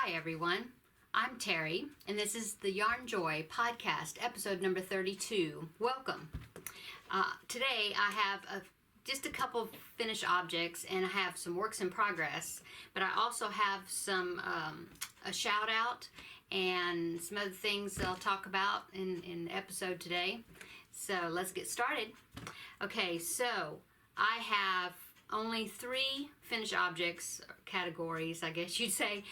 Hi everyone, I'm Terry, and this is the Yarnjoy podcast, episode number 32. Welcome. Today I have just a couple of finished objects, and I have some works in progress, but I also have some a shout out and some other things that I'll talk about in the episode today. So let's get started. Okay, so I have only 3 finished objects categories, I guess you'd say.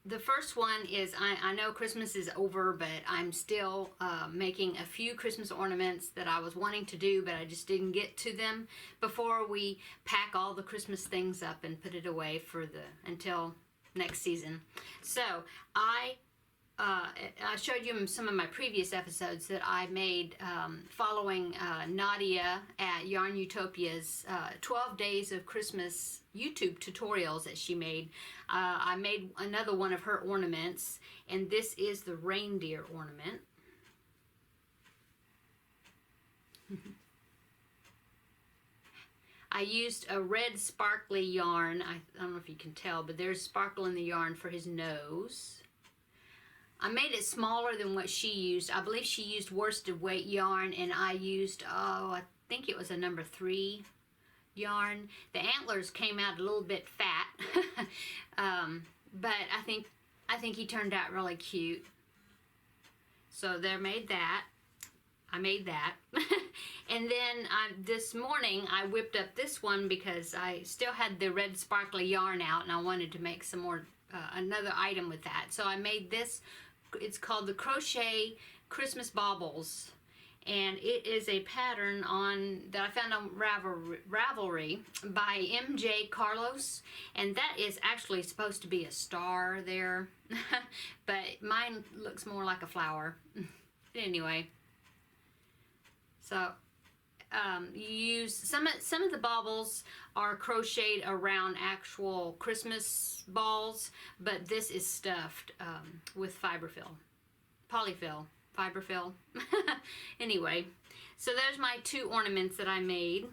The first one is, I know Christmas is over, but I'm still making a few Christmas ornaments that I was wanting to do, but I just didn't get to them before we pack all the Christmas things up and put it away for until next season. So I showed you in some of my previous episodes that I made following Nadia at Yarn Utopia's 12 Days of Christmas YouTube tutorials that she made. I made another one of her ornaments, and this is the reindeer ornament. I used a red sparkly yarn. I don't know if you can tell, but there's sparkle in the yarn for his nose. I made it smaller than what she used. I believe she used worsted weight yarn, and I used, I think it was a number 3 yarn. The antlers came out a little bit fat, but I think he turned out really cute. So there, made that. I made that. And then this morning I whipped up this one because I still had the red sparkly yarn out, and I wanted to make some more, another item with that. So I made this. It's called the Crochet Christmas Baubles, and it is a pattern that I found on Ravelry by MJ Carlos, and that is actually supposed to be a star there, but mine looks more like a flower. Anyway, so you use some of the baubles are crocheted around actual Christmas balls, but this is stuffed with polyfill. Anyway, so there's my 2 ornaments that I made.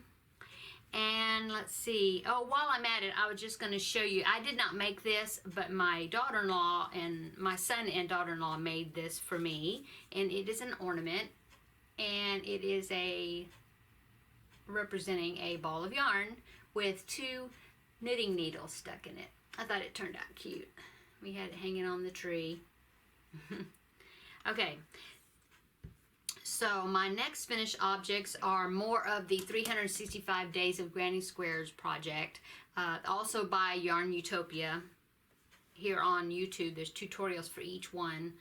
And let's see, while I'm at it, I was just going to show you, I did not make this, but my daughter-in-law and my son and daughter-in-law made this for me, and it is an ornament, and it is representing a ball of yarn with 2 knitting needles stuck in it. I thought it turned out cute. We had it hanging on the tree. Okay, so my next finished objects are more of the 365 Days of Granny Squares project, also by Yarn Utopia. Here on YouTube, there's tutorials for each one.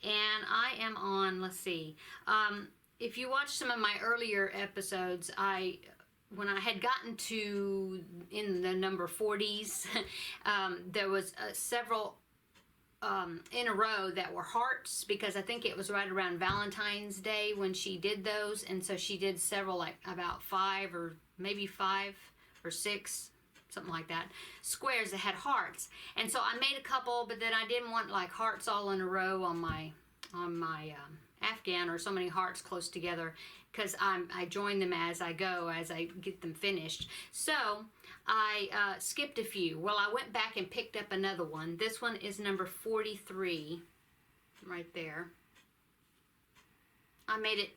And I am on, let's see, if you watch some of my earlier episodes, when I had gotten to in the number 40s, there was several in a row that were hearts, because I think it was right around Valentine's Day when she did those, and so she did several, like about 5 or 6, something like that, squares that had hearts. And so I made a couple, but then I didn't want like hearts all in a row on my Afghan, or so many hearts close together, because I join them as I go, as I get them finished. So I skipped a few. Well, I went back and picked up another one. This one is number 43, right there. I made it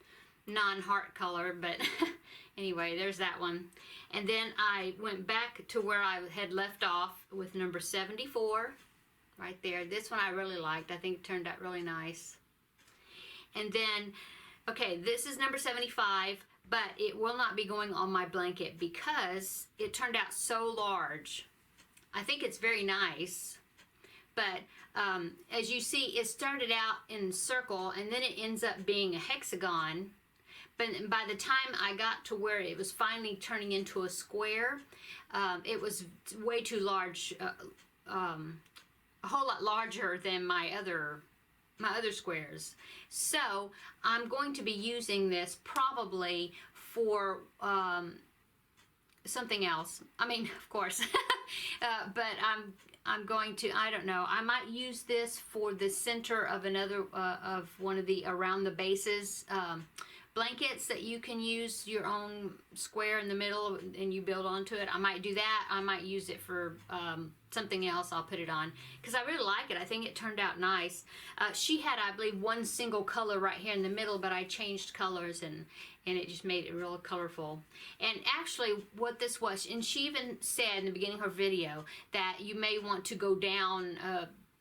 non-heart color, but anyway, there's that one. And then I went back to where I had left off with number 74, right there. This one I really liked. I think it turned out really nice. And then, okay, this is number 75, but it will not be going on my blanket because it turned out so large. I think it's very nice, but as you see, it started out in a circle, and then it ends up being a hexagon. But by the time I got to where it was finally turning into a square, it was way too large, a whole lot larger than my other squares. So I'm going to be using this probably for something else. I mean, of course, but I'm going to, I don't know, I might use this for the center of another of one of the around the bases blankets that you can use your own square in the middle and you build onto it. I might do that. I might use it for something else. I'll put it on because I really like it. I think it turned out nice. She had, I believe, one single color right here in the middle, but I changed colors and it just made it real colorful. And actually what this was, and she even said in the beginning of her video that you may want to go down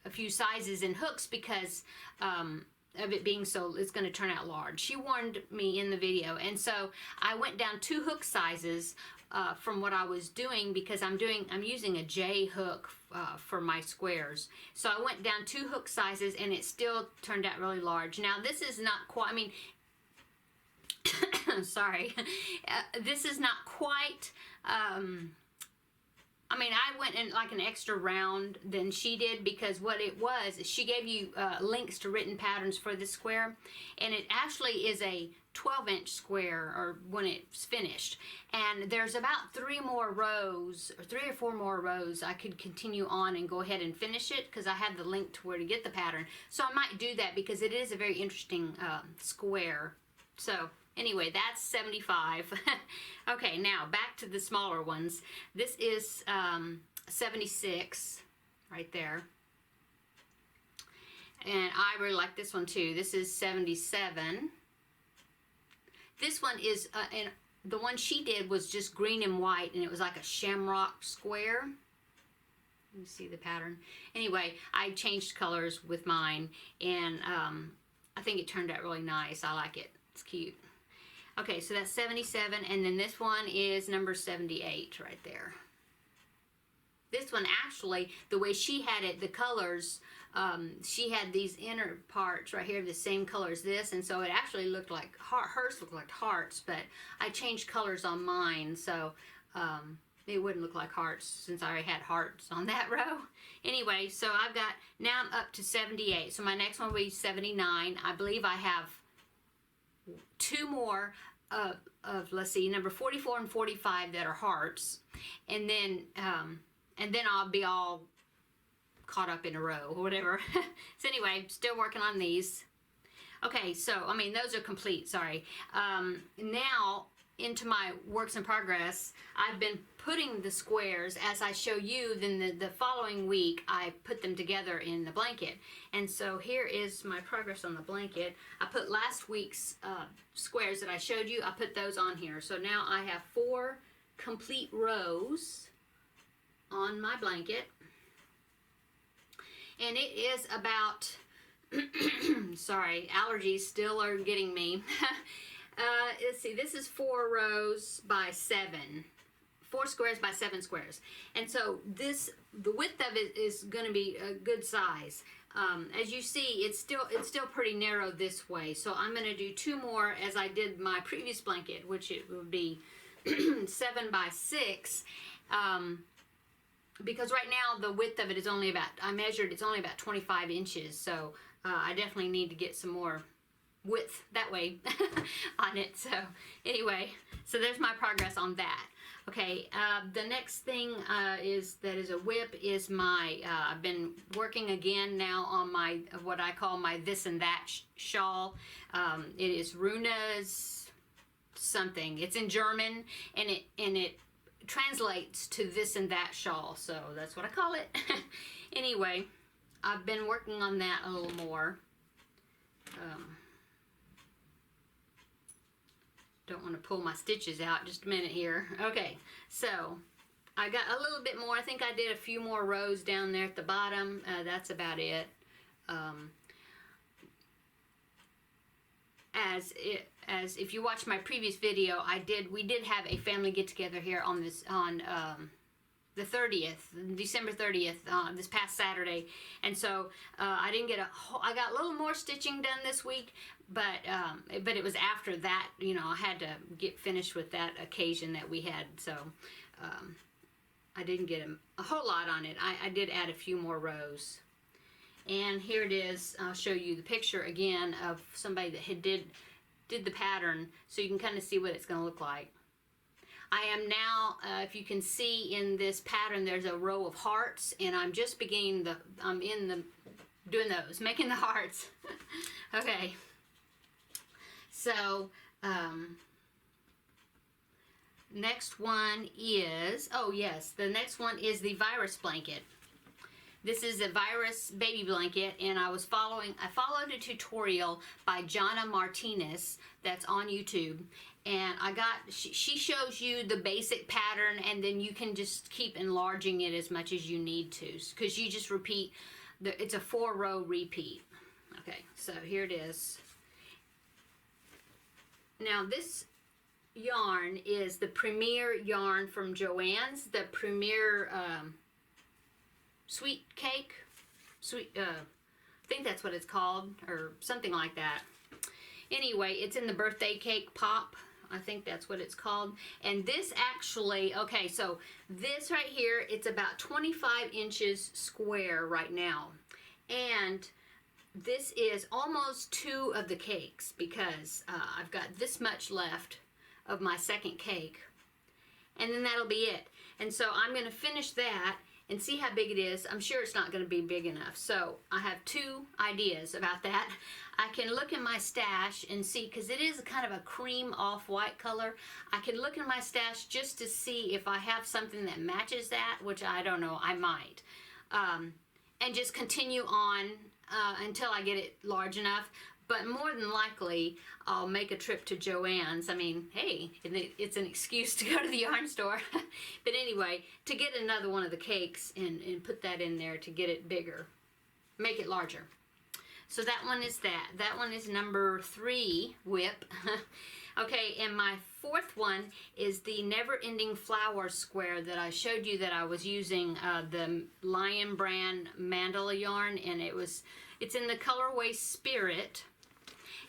a few sizes in hooks because of it being so, it's going to turn out large. She warned me in the video, and so I went down 2 hook sizes from what I was doing because I'm using a J hook for my squares. So I went down 2 hook sizes and it still turned out really large. Now this is not quite, I mean, sorry, this is not quite, I mean, I went in like an extra round than she did because what it was, she gave you links to written patterns for this square, and it actually is a 12-inch square or when it's finished. And there's about 3 more rows, or 3 or 4 more rows I could continue on and go ahead and finish it because I have the link to where to get the pattern. So I might do that because it is a very interesting square. So anyway, that's 75. Okay, now back to the smaller ones. This is 76 right there. And I really like this one too. This is 77. This one is, and the one she did was just green and white, and it was like a shamrock square. Let me see the pattern. Anyway, I changed colors with mine, and I think it turned out really nice. I like it. It's cute. Okay, so that's 77, and then this one is number 78 right there. This one actually, the way she had it, the colors, she had these inner parts right here the same color as this, and so it actually looked like, hers looked like hearts, but I changed colors on mine, so it wouldn't look like hearts since I already had hearts on that row. Anyway, so I've got, now I'm up to 78, so my next one will be 79. I believe I have 2 more of let's see, number 44 and 45 that are hearts, and then I'll be all caught up in a row or whatever. So anyway, still working on these. Okay, so I mean those are complete. Sorry. Now into my works in progress. I've been putting the squares as I show you, then the following week I put them together in the blanket. And so here is my progress on the blanket. I put last week's squares that I showed you, I put those on here. So now I have 4 complete rows on my blanket. And it is about, sorry, allergies still are getting me. Let's see, this is 4 rows by 7. 4 squares by 7 squares. And so this, the width of it is going to be a good size. As you see, it's still pretty narrow this way. So I'm going to do 2 more as I did my previous blanket, which it would be 7 by 6. Because right now the width of it is only about, I measured, it's only about 25 inches. So I definitely need to get some more width that way on it. So anyway, so there's my progress on that. Okay, the next thing is a whip is my, I've been working again now on my, what I call my this and that shawl. It is Runa's something. It's in German, and it translates to this and that shawl, so that's what I call it. Anyway, I've been working on that a little more. Don't want to pull my stitches out just a minute here. Okay, so I got a little bit more. I think I did a few more rows down there at the bottom. That's about it. As if you watch my previous video, we did have a family get together here on this the 30th, December 30th, this past Saturday, and so I didn't get I got a little more stitching done this week, but it was after that, you know, I had to get finished with that occasion that we had, so I didn't get a whole lot on it. I did add a few more rows, and here it is. I'll show you the picture again of somebody that did the pattern, so you can kind of see what it's going to look like. I am now, if you can see in this pattern, there's a row of hearts, and I'm just beginning doing those, making the hearts. Okay, so Next one is, oh yes, the next one is the virus blanket. This is a virus baby blanket, and I followed a tutorial by Jonna Martinez that's on YouTube, and she shows you the basic pattern, and then you can just keep enlarging it as much as you need to, because you just repeat, it's a 4-row repeat. Okay, so here it is. Now this yarn is the Premier yarn from Joann's, the Premier sweet cake, I think that's what it's called, or something like that. Anyway, it's in the birthday cake pop, I think that's what it's called. And this actually, okay, so this right here, it's about 25 inches square right now, and this is almost 2 of the cakes, because I've got this much left of my second cake, and then that'll be it. And so I'm going to finish that and see how big it is. I'm sure it's not going to be big enough. So I have 2 ideas about that. I can look in my stash and see, because it is kind of a cream off-white color. I can look in my stash just to see if I have something that matches that, which I don't know, I might. And just continue on until I get it large enough. But more than likely, I'll make a trip to Joann's. I mean, hey, it's an excuse to go to the yarn store. But anyway, to get another one of the cakes and put that in there to get it bigger, make it larger. So that one is that. That one is number 3 whip. Okay, and my 4th one is the Never Ending Flower square that I showed you that I was using the Lion brand mandala yarn, and it's in the colorway Spirit.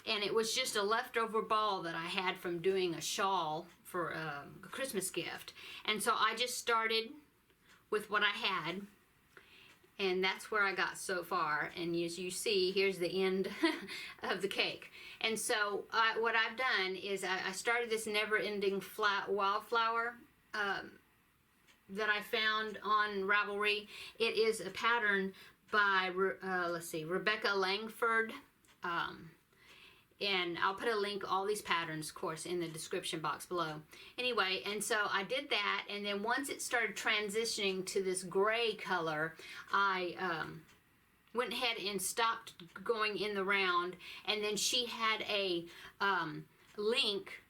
And it was just a leftover ball that I had from doing a shawl for a Christmas gift. And so I just started with what I had, and that's where I got so far. And as you see, here's the end of the cake. And so what I've done is I started this never-ending wildflower that I found on Ravelry. It is a pattern by, let's see, Rebecca Langford. And I'll put a link, all these patterns, of course, in the description box below. Anyway, and so I did that, and then once it started transitioning to this gray color, I went ahead and stopped going in the round, and then she had a link,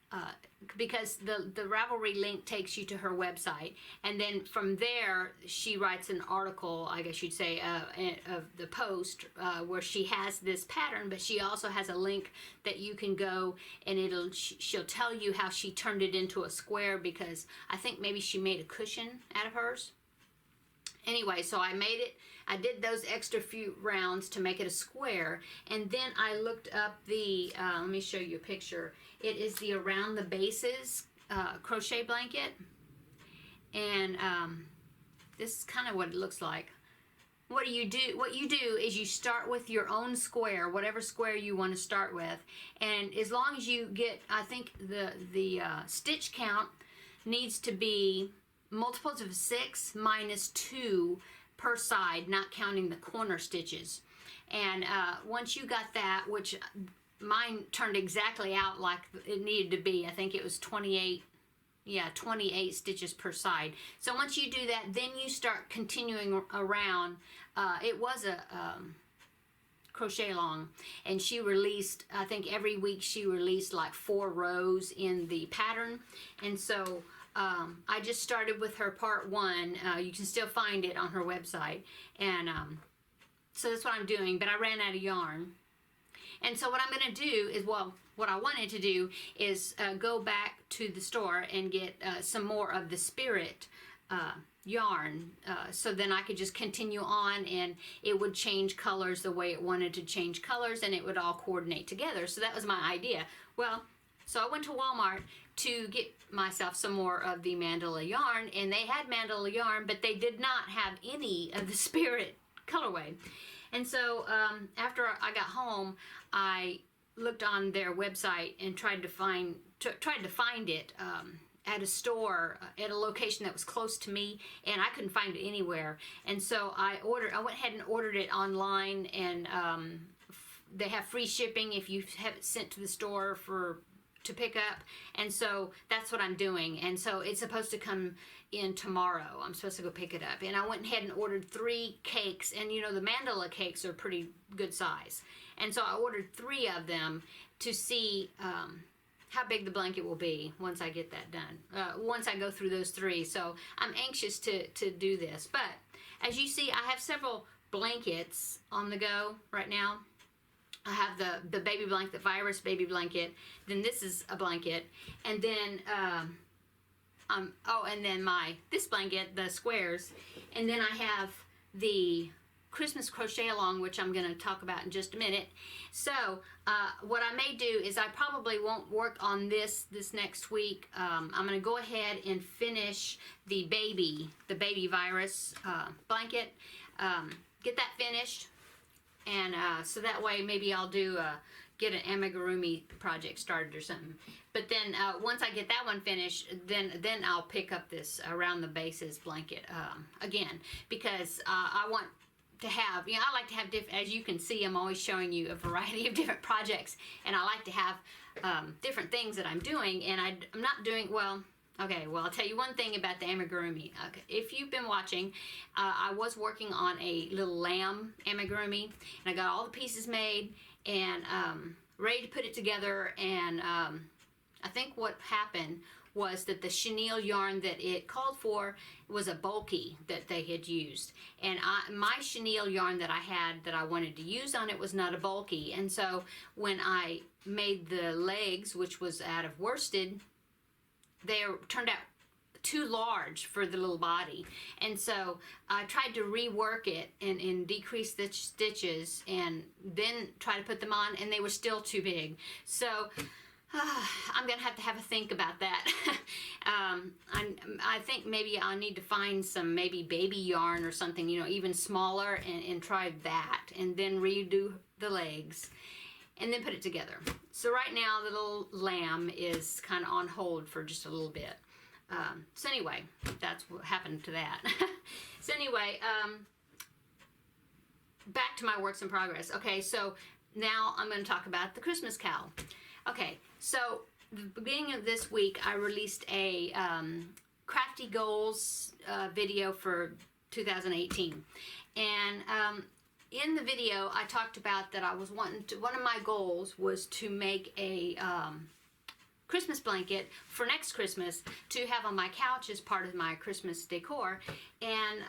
because the Ravelry link takes you to her website, and then from there she writes an article, I guess you'd say, of the post where she has this pattern, but she also has a link that you can go, and she'll tell you how she turned it into a square, because I think maybe she made a cushion out of hers. Anyway, so I did those extra few rounds to make it a square, and then I looked up the, let me show you a picture. It is the Around the Bases crochet blanket, and this is kind of what it looks like. What you do is you start with your own square, whatever square you want to start with, and as long as you get, I think the stitch count needs to be multiples of 6 minus 2 per side, not counting the corner stitches. And once you got that, which mine turned exactly out like it needed to be, I think it was 28 stitches per side. So once you do that, then you start continuing around. It was a crochet along, and she released, I think every week she released like 4 rows in the pattern. And so I just started with her part 1. You can still find it on her website, and so that's what I'm doing, but I ran out of yarn. And so what I'm going to do is, well, what I wanted to do is go back to the store and get some more of the Spirit yarn, so then I could just continue on, and it would change colors the way it wanted to change colors, and it would all coordinate together. So that was my idea. Well, so I went to Walmart to get myself some more of the mandala yarn, and they had mandala yarn, but they did not have any of the Spirit colorway. And so after I got home, I looked on their website and tried to find it at a store, at a location that was close to me, and I couldn't find it anywhere. And so I went ahead and ordered it online, and they have free shipping if you have it sent to the store for to pick up, and so that's what I'm doing. And so it's supposed to come in tomorrow. I'm supposed to go pick it up, and I went ahead and ordered 3 cakes, and you know the mandala cakes are pretty good size, and so I ordered 3 of them to see how big the blanket will be once I get that done, once I go through those 3. So I'm anxious to do this. But as you see, I have several blankets on the go right now. I have the baby blanket, the virus baby blanket. Then this is a blanket, and then and then this blanket, the squares, and then I have the Christmas crochet along, which I'm going to talk about in just a minute. So what I may do is I probably won't work on this next week. I'm going to go ahead and finish the baby virus blanket, get that finished, and so that way maybe I'll do get an amigurumi project started or something. But then once I get that one finished, then I'll pick up this around the bases blanket again, because I want to have, I like to have as you can see, I'm always showing you a variety of different projects, and I like to have different things that I'm doing, and I'm not doing, okay, well, I'll tell you one thing about the amigurumi. Okay, if you've been watching, I was working on a little lamb amigurumi, and I got all the pieces made, and ready to put it together, and I think what happened was that the chenille yarn that it called for was a bulky that they had used, and my chenille yarn that I had that I wanted to use on it was not a bulky, and so when I made the legs, which was out of worsted, they turned out too large for the little body, and so I tried to rework it and decrease the stitches and then try to put them on, and they were still too big. So I'm gonna have a think about that. I think maybe I'll need to find some maybe baby yarn or something, even smaller, and try that, and then redo the legs and then put it together. So right now the little lamb is kind of on hold for just a little bit. So anyway, that's what happened to that. So anyway, back to my works in progress. Okay, so now I'm going to talk about the Christmas cowl. Okay, so the beginning of this week I released a Crafty Goals video for 2018, and in the video I talked about that I was wanting to, one of my goals was to make a Christmas blanket for next Christmas to have on my couch as part of my Christmas decor, and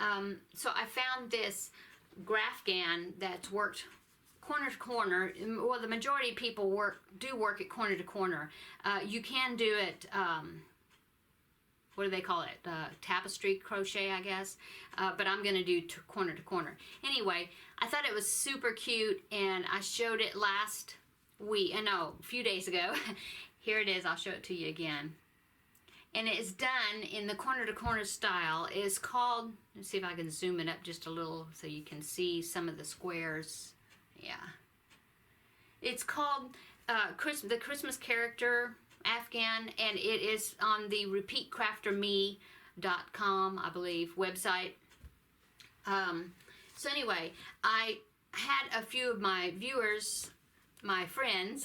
so I found this Grafgan that's worked corner to corner. Well, the majority of people do work at corner to corner. You can do it, what do they call it? Tapestry crochet, I guess. But I'm going to do corner to corner. Anyway, I thought it was super cute, and I showed it last week. No, a few days ago. Here it is. I'll show it to you again. And it is done in the corner to corner style. It's called, let's see if I can zoom it up just a little so you can see some of the squares. Yeah. It's called the Christmas Character Afghan, and it is on the repeatcrafterme.com, I believe, website. So anyway, I had a few of my viewers, my friends,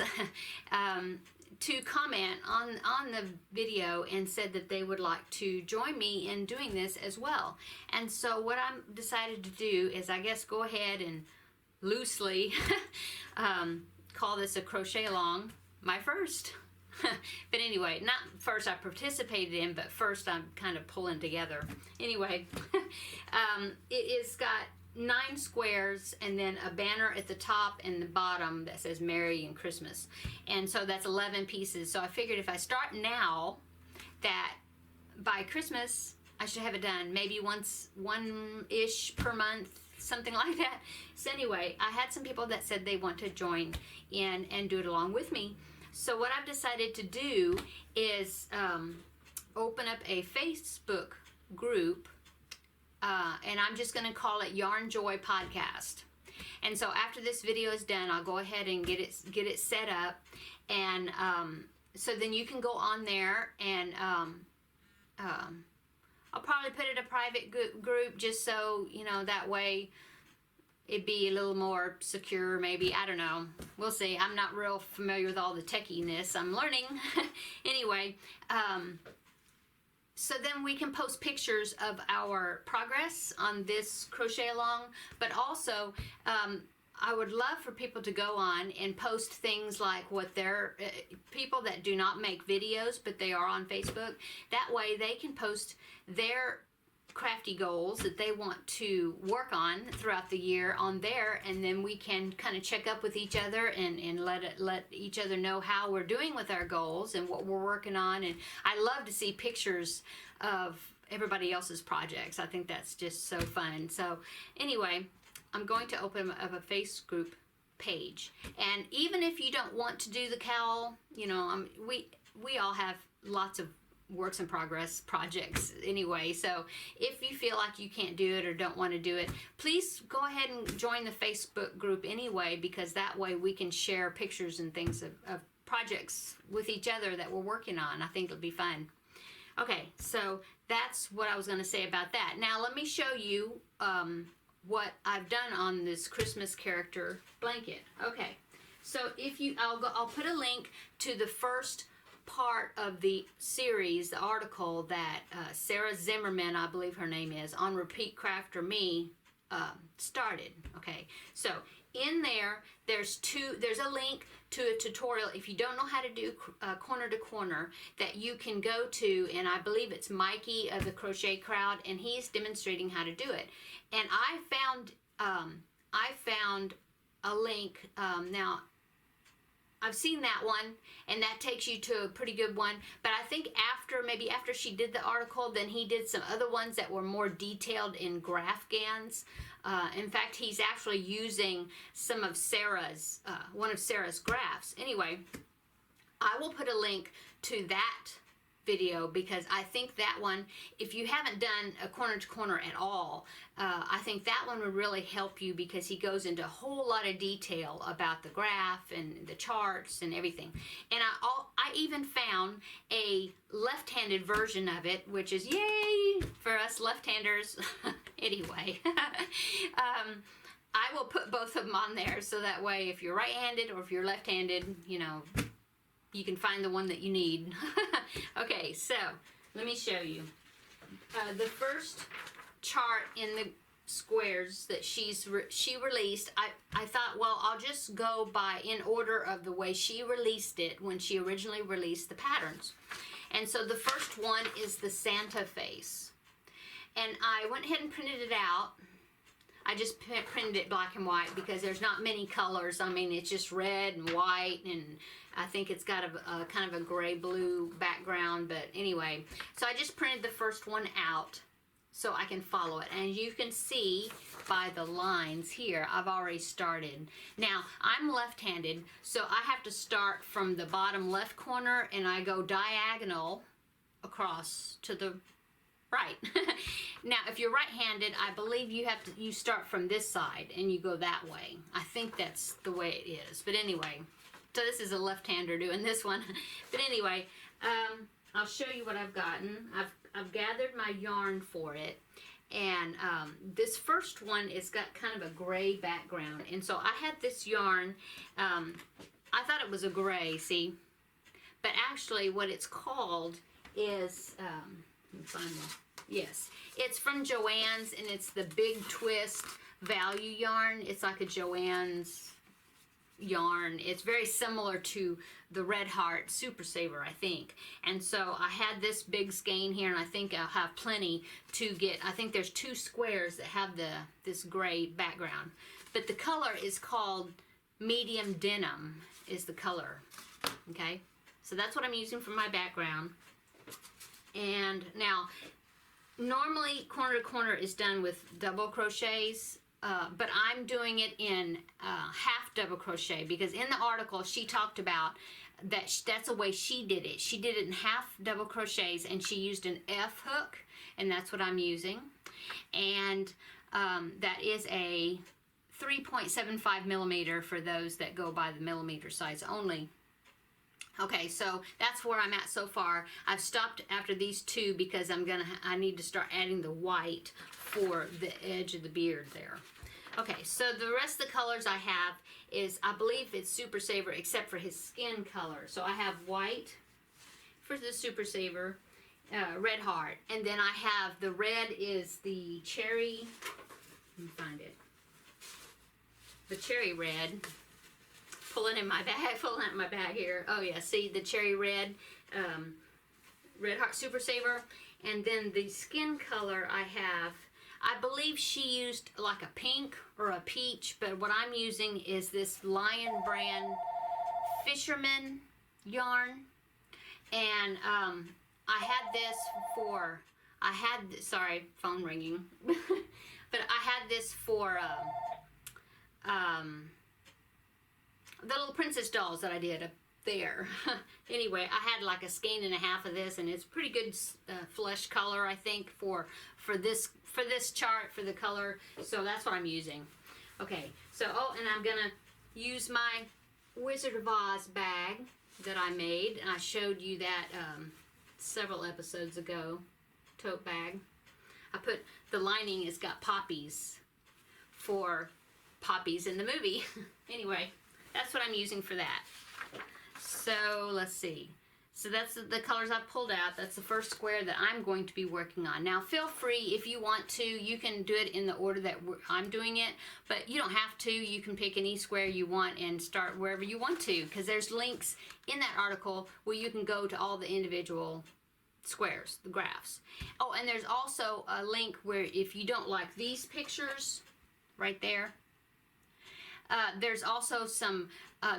to comment on the video and said that they would like to join me in doing this as well. And so what I decided to do is, I guess, go ahead and loosely call this a crochet along, my first. But anyway, not first I participated in, but first I'm kind of pulling together. Anyway, it is got 9 squares and then a banner at the top and the bottom that says Merry and Christmas. And so that's 11 pieces. So I figured if I start now, that by Christmas I should have it done maybe one-ish per month, something like that. So anyway, I had some people that said they want to join in and do it along with me. So what I've decided to do is open up a Facebook group, and I'm just going to call it Yarnjoy Podcast. And so after this video is done, I'll go ahead and get it set up, and so then you can go on there, and I'll probably put it a private group just so, that way it'd be a little more secure, maybe. I don't know. We'll see. I'm not real familiar with all the techiness. I'm learning. Anyway, so then we can post pictures of our progress on this crochet along, but also I would love for people to go on and post things like what they're, people that do not make videos, but they are on Facebook. That way they can post their crafty goals that they want to work on throughout the year on there, and then we can kind of check up with each other and let each other know how we're doing with our goals and what we're working on. And I love to see pictures of everybody else's projects. I think that's just so fun. So anyway, I'm going to open up a face group page, and even if you don't want to do the cowl, you know, we all have lots of works in progress projects anyway, so if you feel like you can't do it or don't want to do it, please go ahead and join the Facebook group anyway, because that way we can share pictures and things of projects with each other that we're working on. I think it'll be fun. Okay, so that's what I was going to say about that. Now let me show you what I've done on this Christmas character blanket. Okay, so if you, I'll put a link to the first part of the series, the article that Sarah Zimmerman, I believe her name is, on Repeat Craft or Me started. Okay, so in there, there's a link to a tutorial if you don't know how to do corner to corner that you can go to, and I believe it's Mikey of the Crochet Crowd, and he's demonstrating how to do it. And I found a link. Now I've seen that one, and that takes you to a pretty good one. But I think maybe after she did the article, then he did some other ones that were more detailed in graph GANs. In fact, he's actually using some of Sarah's, one of Sarah's graphs. Anyway, I will put a link to that video, because I think that one, if you haven't done a corner to corner at all, I think that one would really help you, because he goes into a whole lot of detail about the graph and the charts and everything. And I even found a left-handed version of it, which is yay for us left-handers. Anyway, I will put both of them on there, so that way if you're right-handed or if you're left-handed, you know, you can find the one that you need. Okay, so let me show you. The first chart in the squares that she released, I thought, well, I'll just go by in order of the way she released it when she originally released the patterns. And so the first one is the Santa face. And I went ahead and printed it out. I just printed it black and white because there's not many colors. I mean, it's just red and white, and I think it's got a kind of a gray-blue background, but anyway. So I just printed the first one out so I can follow it. And you can see by the lines here, I've already started. Now, I'm left-handed, so I have to start from the bottom left corner, and I go diagonal across to the right. Now, if you're right-handed, I believe you start from this side and you go that way. I think that's the way it is. But anyway, so this is a left-hander doing this one. But anyway, I'll show you what I've gotten. I've gathered my yarn for it, and this first one is got kind of a gray background. And so I had this yarn. I thought it was a gray, see, but actually what it's called is let me find one. Yes, it's from Joann's, and it's the Big Twist Value yarn. It's like a Joann's yarn. It's very similar to the Red Heart Super Saver, I think. And so I had this big skein here, and I think I'll have plenty to get. I think there's 2 squares that have this gray background. But the color is called Medium Denim is the color. Okay, so that's what I'm using for my background. And now, normally corner to corner is done with double crochets, but I'm doing it in half double crochet, because in the article she talked about that's the way she did it. She did it in half double crochets, and she used an F hook, and that's what I'm using. And that is a 3.75 millimeter for those that go by the millimeter size only. Okay, so that's where I'm at so far. I've stopped after these 2 because I need to start adding the white for the edge of the beard there. Okay, so the rest of the colors I have is, I believe it's Super Saver except for his skin color. So I have white for the Super Saver, Red Heart, and then I have the red is the cherry, let me find it, the cherry red, pulling out my bag here. Oh yeah, see the cherry red, Red Heart Super Saver, and then the skin color I have, I believe she used like a pink or a peach, but what I'm using is this Lion brand Fisherman yarn, and I had this for, sorry, phone ringing, but I had this for the little princess dolls that I did up there. Anyway, I had like a skein and a half of this, and it's pretty good flesh color, I think, for this chart, for the color. So that's what I'm using. Okay, so, oh, and I'm gonna use my Wizard of Oz bag that I made, and I showed you that several episodes ago, tote bag. I put, the lining has got poppies for poppies in the movie. Anyway, that's what I'm using for that. So let's see. So that's the colors I've pulled out. That's the first square that I'm going to be working on. Now feel free, if you want to, you can do it in the order that I'm doing it, but you don't have to. You can pick any square you want and start wherever you want to, because there's links in that article where you can go to all the individual squares, the graphs. Oh, and there's also a link where if you don't like these pictures right there, there's also some,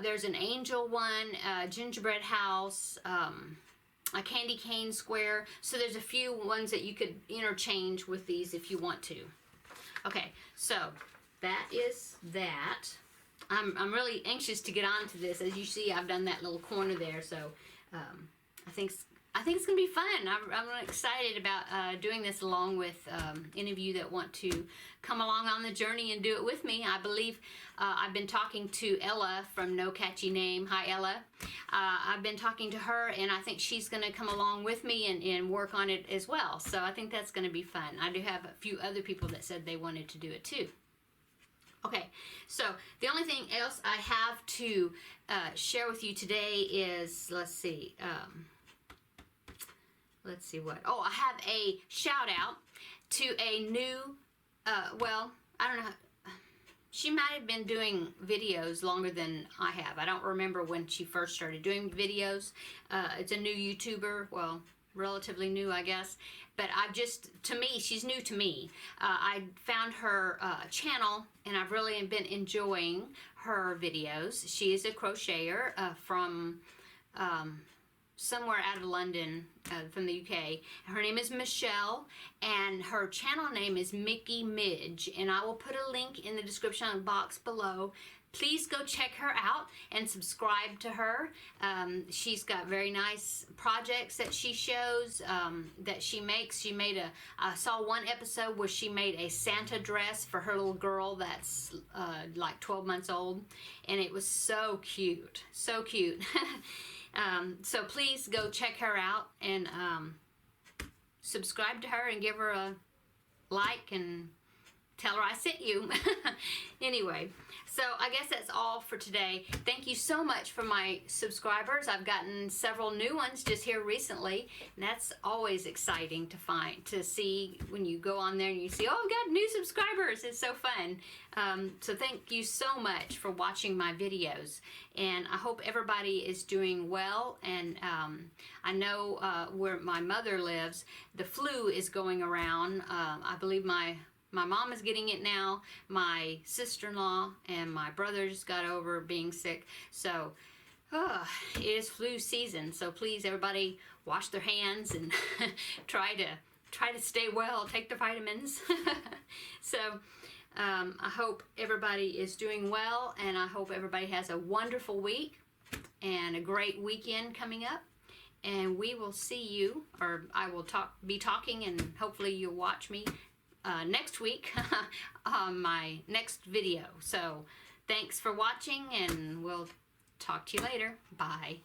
there's an angel one, gingerbread house, a candy cane square. So there's a few ones that you could interchange with these if you want to. Okay, so that is that. I'm really anxious to get on to this. As you see, I've done that little corner there, so I think it's gonna be fun. I'm really excited about doing this along with any of you that want to come along on the journey and do it with me. I believe I've been talking to Ella from No Catchy Name. Hi, Ella. I've been talking to her, and I think she's gonna come along with me and work on it as well. So I think that's gonna be fun. I do have a few other people that said they wanted to do it too. Okay, so the only thing else I have to share with you today is, let's see what. Oh, I have a shout out to a new, well, I don't know. She might have been doing videos longer than I have. I don't remember when she first started doing videos. It's a new YouTuber, well, relatively new, I guess. But to me, she's new to me. I found her channel, and I've really been enjoying her videos. She is a crocheter from somewhere out of London, from the UK. Her name is Michelle, and her channel name is Mickey Midge, and I will put a link in the description box below. Please go check her out and subscribe to her. She's got very nice projects that she shows, that she makes. I saw one episode where she made a Santa dress for her little girl that's like 12 months old, and it was so cute, so cute. So please go check her out and subscribe to her and give her a like and tell her I sent you. Anyway, so I guess that's all for today. Thank you so much for my subscribers. I've gotten several new ones just here recently, and that's always exciting to see when you go on there and you see, oh, I've got new subscribers. It's so fun. So thank you so much for watching my videos, and I hope everybody is doing well. And I know where my mother lives, the flu is going around. I believe my mom is getting it now. My sister-in-law and my brother just got over being sick. So it is flu season. So please, everybody, wash their hands and try to stay well. Take the vitamins. So I hope everybody is doing well, and I hope everybody has a wonderful week and a great weekend coming up. And we will see you, or I will be talking, and hopefully you'll watch me next week on my next video. So thanks for watching, and we'll talk to you later. Bye.